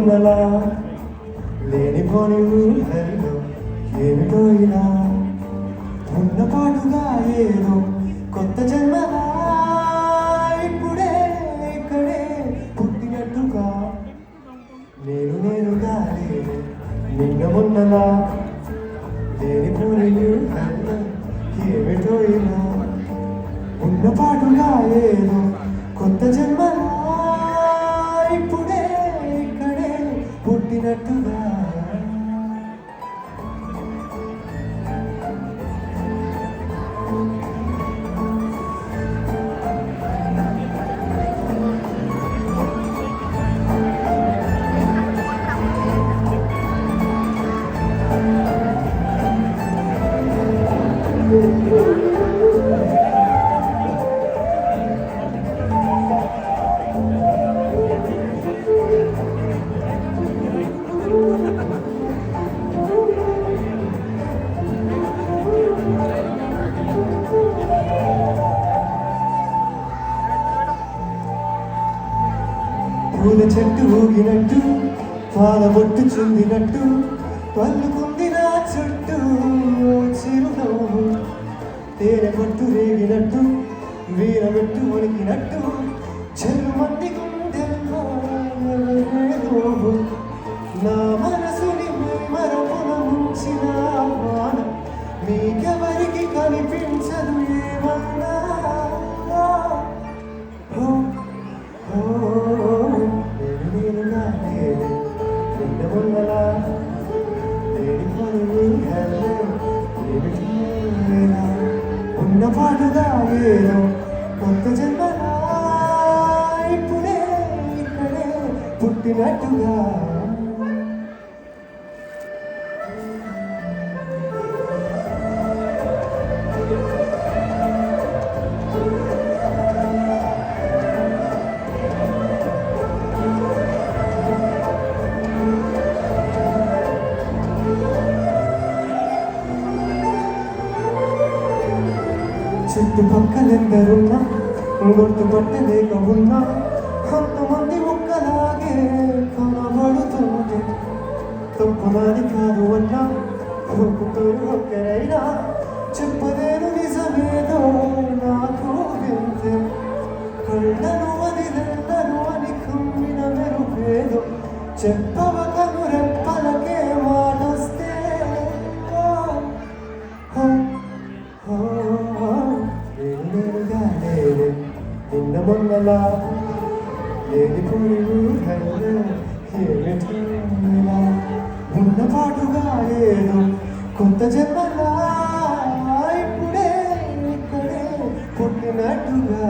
మొన్నలా లేనిపోని ఊహల్లో ఏమిటో ఇలా ఉన్నపాటుగా ఏదో కొత్త జన్మలా ఇప్పుడే ఇక్కడే పుట్టినట్టుగా నేనుగా లేను నిన్న మొన్నలా లేనిపోని ఊహల్లో ఏమిటో ఇలా ఉన్నపాటుగా ఏదో కొత్త జన్మలా ఇప్పుడే ఇక్కడే పుట్టినట్టుగా పూల చెట్టు ఊగినట్టు పాల బొట్టు చుందినట్టు పల్లుకుంది నా చుట్టూ చిరునవ్వు తేనె పట్టు రేగినట్టు వీరమెట్టు వణికినట్టు చెల్లుమంది గుండెల్లో నా మనసుని మరపున ముంచిన వాన మీకెవరికి కనిపించదు ఏమన్నా ఉన్నపాటుగా ఏదో కొత్త జన్మలా ఇప్పుడే ఇక్కడే పుట్టినట్టుగా చుట్టుపక్కలెందరున్నా గుర్తుపట్టలేక ఉన్నా కొంతమంది ఒక్కలాగే కనబడుతుంటే తప్పునాది కాదు అన్నా ఒక్కొక్కరు ఒక్కరైనా చెప్పలేను నిజమేదో నాకు వింతే కళ్ళను వదిలేను అని కమ్మిన మెరుపేదో చెప్పవ కను రెప్పలకే మాటొస్తే నిన్న మొన్నలా లేనిపోని ఊహల్లో ఏమిటో ఇలా ఉన్నపాటుగా ఏదో కొత్త జన్మలా ఇప్పుడే ఇక్కడే పుట్టినట్టుగా